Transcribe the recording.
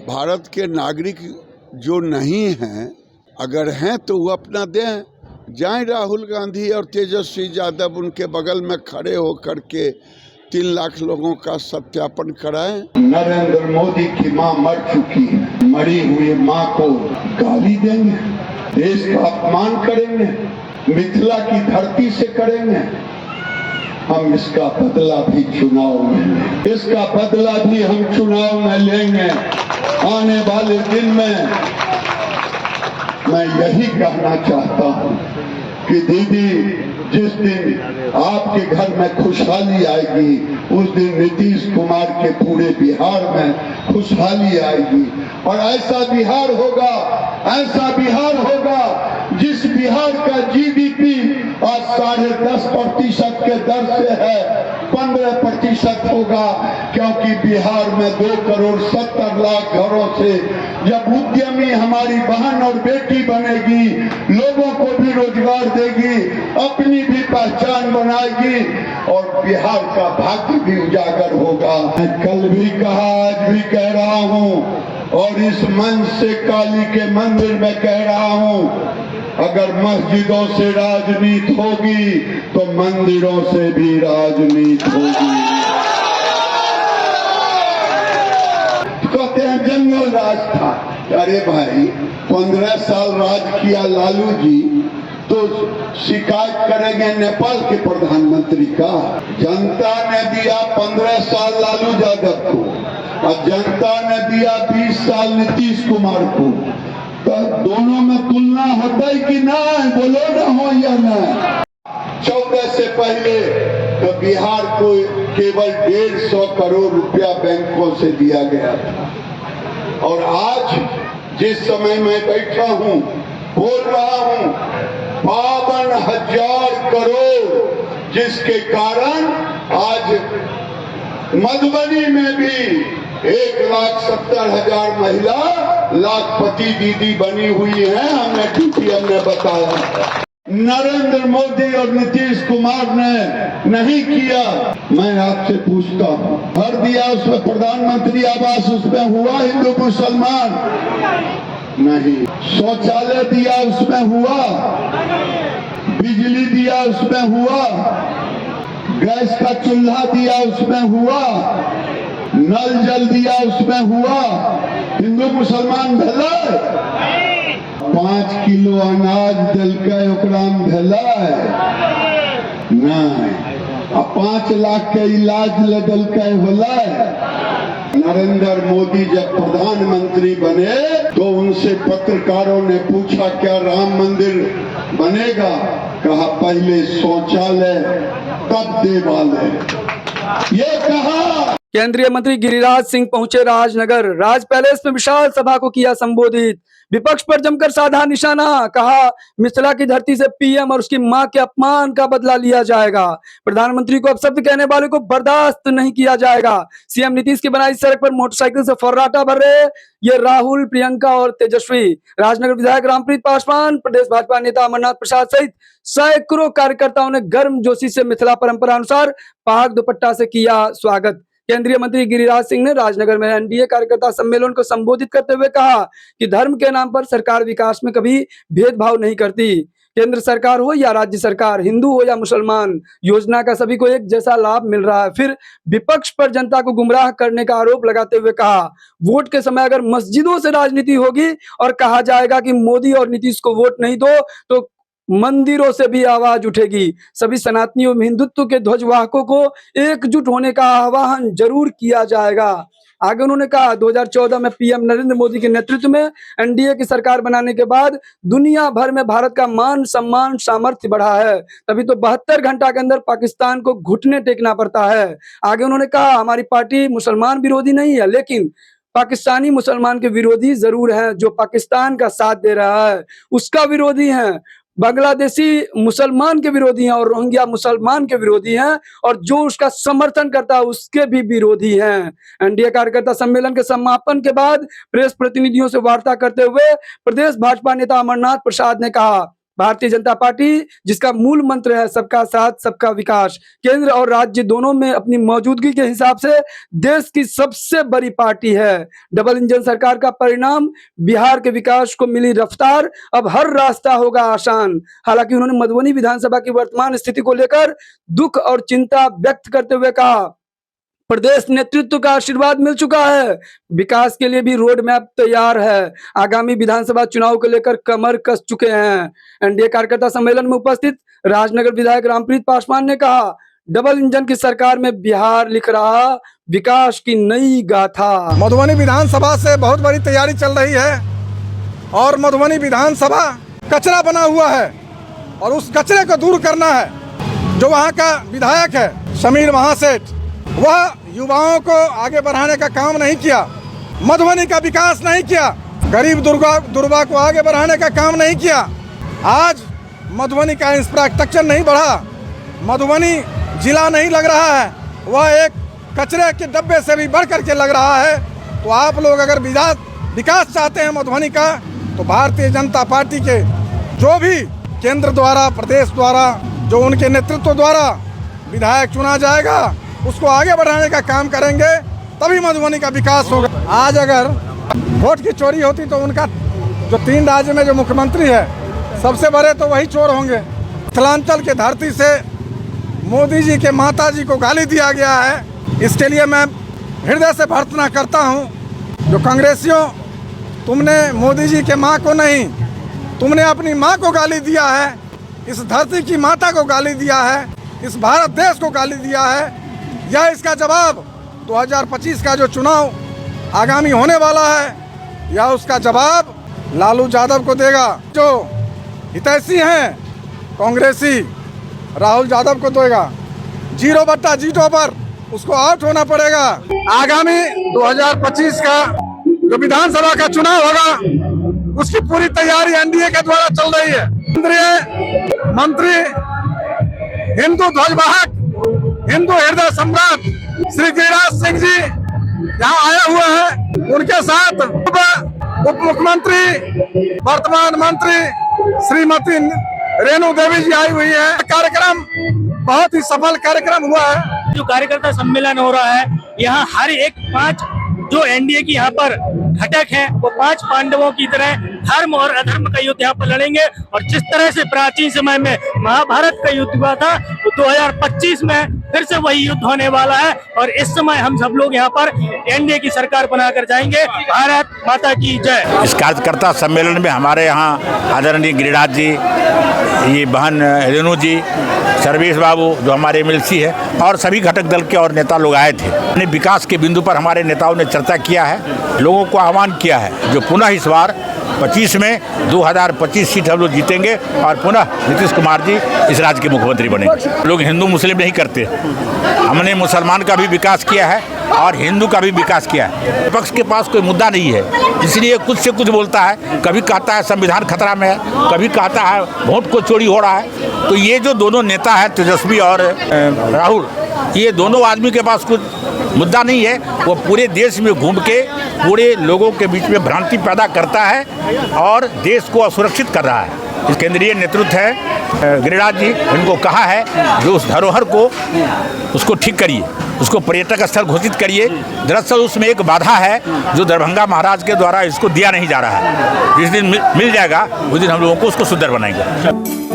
भारत के नागरिक जो नहीं हैं, अगर हैं तो वो अपना दें, जाएं राहुल गांधी और तेजस्वी यादव उनके बगल में खड़े होकर के 3 लाख लोगों का सत्यापन कराएं। नरेंद्र मोदी की मां मर चुकी है, मरी हुई मां को गाली देंगे, देश का अपमान करेंगे, मिथिला की धरती से करेंगे। हम इसका बदला भी चुनाव में लेंगे, इसका बदला भी हम चुनाव में लेंगे। आने वाले दिन में मैं यही कहना चाहता हूं कि दीदी, जिस दिन आपके घर में खुशहाली आएगी, उस दिन नीतीश कुमार के पूरे बिहार में खुशहाली आएगी। और ऐसा बिहार होगा, ऐसा बिहार होगा जिस बिहार का जीडीपी आज 10.5% के दर से है, 15% होगा, क्योंकि बिहार में 2,70,00,000 घरों से जब उद्यमी हमारी बहन और बेटी बनेगी, लोगों को भी रोजगार देगी, अपनी भी पहचान बनाएगी और बिहार का भाग्य भी उजागर होगा। मैं कल भी कहा, आज भी कह रहा हूँ और इस मंच से काली के मंदिर में कह रहा हूँ, अगर मस्जिदों से राजनीति होगी तो मंदिरों से भी राजनीति होगी। कहते हैं जंगल राज था। अरे भाई, 15 साल राज किया लालू जी, तो शिकायत करेंगे नेपाल के प्रधानमंत्री का। जनता ने दिया 15 साल लालू यादव को और जनता ने दिया 20 साल नीतीश कुमार को, तो दोनों में तुलना होता है कि ना? बोलो ना, हो या ना? 14 से पहले तो बिहार को केवल 150 करोड़ रुपया बैंकों से दिया गया था, और आज जिस समय मैं बैठा हूँ बोल रहा हूँ, 52,000 करोड़, जिसके कारण आज मधुबनी में भी 1,70,000 महिला लाखपति दीदी बनी हुई है। हमें डीपीएम ने बताया। नरेंद्र मोदी और नीतीश कुमार ने नहीं किया। मैं आपसे पूछता हूँ, घर दिया उसमें प्रधानमंत्री आवास, उसमें हुआ हिंदू मुसलमान? नहीं। शौचालय दिया उसमें हुआ? बिजली दिया उसमें हुआ? गैस का चूल्हा दिया उसमें हुआ? नल जल दिया उसमें हुआ? हिंदू मुसलमान भेला? 5 किलो अनाज दिलकै ओकरा में भेला? नहीं। 5 लाख के इलाज ले दिलकै होला? नरेंद्र मोदी जब प्रधानमंत्री बने तो उनसे पत्रकारों ने पूछा, क्या राम मंदिर बनेगा? कहा पहले शौचालय तब देवालय। ये कहा। केंद्रीय मंत्री गिरिराज सिंह पहुंचे राजनगर, राज पैलेस में विशाल सभा को किया संबोधित। विपक्ष पर जमकर साधा निशाना, कहा मिथिला की धरती से पीएम और उसकी मां के अपमान का बदला लिया जाएगा। प्रधानमंत्री को अपशब्द कहने वाले को बर्दाश्त नहीं किया जाएगा। सीएम नीतीश की बनाई सड़क पर मोटरसाइकिल से फर्राटा भर रहे ये राहुल, प्रियंका और तेजस्वी। राजनगर विधायक रामप्रीत पासवान, प्रदेश भाजपा नेता अमरनाथ प्रसाद सहित सैकड़ों कार्यकर्ताओं ने गर्मजोशी से मिथिला परंपरा अनुसार पाग दुपट्टा से किया स्वागत। केंद्रीय मंत्री गिरिराज सिंह ने राजनगर में एनडीए कार्यकर्ता सम्मेलन को संबोधित करते हुए कहा कि धर्म के नाम पर सरकार विकास में कभी भेदभाव नहीं करती। केंद्र सरकार हो या राज्य सरकार, हिंदू हो या मुसलमान, योजना का सभी को एक जैसा लाभ मिल रहा है। फिर विपक्ष पर जनता को गुमराह करने का आरोप लगाते हुए कहा, वोट के समय अगर मस्जिदों से राजनीति होगी और कहा जाएगा कि मोदी और नीतीश को वोट नहीं दो, तो मंदिरों से भी आवाज उठेगी। सभी सनातनियों में हिंदुत्व के ध्वजवाहकों को एकजुट होने का आह्वान जरूर किया जाएगा। आगे उन्होंने कहा, 2014 में पीएम नरेंद्र मोदी के नेतृत्व में एनडीए की सरकार बनाने के बाद दुनिया भर में भारत का मान सम्मान सामर्थ्य बढ़ा है, तभी तो 72 घंटा के अंदर पाकिस्तान को घुटने टेकना पड़ता है। आगे उन्होंने कहा, हमारी पार्टी मुसलमान विरोधी नहीं है, लेकिन पाकिस्तानी मुसलमान के विरोधी जरूर है। जो पाकिस्तान का साथ दे रहा है उसका विरोधी है, बांग्लादेशी मुसलमान के विरोधी हैं और रोहिंग्या मुसलमान के विरोधी हैं, और जो उसका समर्थन करता है उसके भी विरोधी हैं। एनडीए कार्यकर्ता सम्मेलन के समापन के बाद प्रेस प्रतिनिधियों से वार्ता करते हुए प्रदेश भाजपा नेता अमरनाथ प्रसाद ने कहा, भारतीय जनता पार्टी जिसका मूल मंत्र है सबका साथ सबका विकास, केंद्र और राज्य दोनों में अपनी मौजूदगी के हिसाब से देश की सबसे बड़ी पार्टी है। डबल इंजन सरकार का परिणाम बिहार के विकास को मिली रफ्तार, अब हर रास्ता होगा आसान। हालांकि उन्होंने मधुबनी विधानसभा की वर्तमान स्थिति को लेकर दुख और चिंता व्यक्त करते हुए कहा, प्रदेश नेतृत्व का आशीर्वाद मिल चुका है, विकास के लिए भी रोड मैप तैयार है, आगामी विधानसभा चुनाव को लेकर कमर कस चुके हैं। एनडीए कार्यकर्ता सम्मेलन में उपस्थित राजनगर विधायक रामप्रीत पासवान ने कहा, डबल इंजन की सरकार में बिहार लिख रहा विकास की नई गाथा। मधुबनी विधानसभा से बहुत बड़ी तैयारी चल रही है और मधुबनी विधानसभा कचरा बना हुआ है और उस कचरे को दूर करना है। जो वहाँ का विधायक है समीर महासेठ, वह युवाओं को आगे बढ़ाने का काम नहीं किया, मधुबनी का विकास नहीं किया, गरीब दुर्बा को आगे बढ़ाने का काम नहीं किया। आज मधुबनी का इंफ्रास्ट्रक्चर नहीं बढ़ा, मधुबनी जिला नहीं लग रहा है, वह एक कचरे के डब्बे से भी बढ़ करके लग रहा है। तो आप लोग अगर विकास चाहते हैं मधुबनी का, तो भारतीय जनता पार्टी के जो भी केंद्र द्वारा प्रदेश द्वारा जो उनके नेतृत्व द्वारा विधायक चुना जाएगा उसको आगे बढ़ाने का काम करेंगे, तभी मधुबनी का विकास होगा। आज अगर वोट की चोरी होती तो उनका जो 3 राज्य में जो मुख्यमंत्री है सबसे बड़े तो वही चोर होंगे। मिथिलांचल के धरती से मोदी जी के माता जी को गाली दिया गया है, इसके लिए मैं हृदय से प्रार्थना करता हूं। जो कांग्रेसियों, तुमने मोदी जी के माँ को नहीं, तुमने अपनी माँ को गाली दिया है, इस धरती की माता को गाली दिया है, इस भारत देश को गाली दिया है। यह इसका जवाब 2025 का जो चुनाव आगामी होने वाला है, यह उसका जवाब लालू यादव को देगा। जो हितैषी हैं कांग्रेसी, राहुल यादव को देगा। 0/0 पर उसको आउट होना पड़ेगा। आगामी 2025 का जो विधानसभा का चुनाव होगा उसकी पूरी तैयारी एनडीए के द्वारा चल रही है। केंद्रीय मंत्री, हिंदू ध्वजवाहक, हिंदू हृदय सम्राट श्री गिरिराज सिंह जी यहाँ आए हुए हैं। उनके साथ उप मुख्यमंत्री वर्तमान मंत्री श्रीमती रेणु देवी जी आई हुई है। कार्यक्रम बहुत ही सफल कार्यक्रम हुआ है। जो कार्यकर्ता सम्मेलन हो रहा है, यहाँ हर एक 5 जो एनडीए की यहाँ पर घटक है वो 5 पांडवों की तरह धर्म और अधर्म का युद्ध यहाँ पर लड़ेंगे। और जिस तरह से प्राचीन समय में महाभारत का युद्ध हुआ था, तो 2025 में फिर से वही युद्ध होने वाला है। और इस समय हम सब लोग यहाँ पर एनडीए की सरकार बनाकर जाएंगे। भारत माता की जय। इस कार्यकर्ता सम्मेलन में हमारे यहाँ आदरणीय गिरिराज जी, ये बहन रेणु जी, सर्वेश बाबू जो हमारे एमएलसी है, और सभी घटक दल के और नेता लोग आए थे। अपने विकास के बिंदु पर हमारे नेताओं ने चर्चा किया है, लोगों को आह्वान किया है जो पुनः इस बार 25 में 2025 सीट हम लोग जीतेंगे और पुनः नीतीश कुमार जी इस राज्य के मुख्यमंत्री बनेंगे। लोग हिंदू मुस्लिम नहीं करते, हमने मुसलमान का भी विकास किया है और हिंदू का भी विकास किया है। विपक्ष के पास कोई मुद्दा नहीं है, इसलिए कुछ से कुछ बोलता है। कभी कहता है संविधान खतरा में है, कभी कहता है वोट को चोरी हो रहा है। तो ये जो दोनों नेता हैं तेजस्वी और राहुल, ये दोनों आदमी के पास कुछ मुद्दा नहीं है। वो पूरे देश में घूम के पूरे लोगों के बीच में भ्रांति पैदा करता है और देश को असुरक्षित कर रहा है। इस केंद्रीय नेतृत्व है गिरिराज जी, इनको कहा है जो उस धरोहर को उसको ठीक करिए, उसको पर्यटक स्थल घोषित करिए। दरअसल उसमें एक बाधा है जो दरभंगा महाराज के द्वारा इसको दिया नहीं जा रहा है। जिस दिन मिल जाएगा उस दिन हम लोगों को उसको सुंदर बनाएंगे।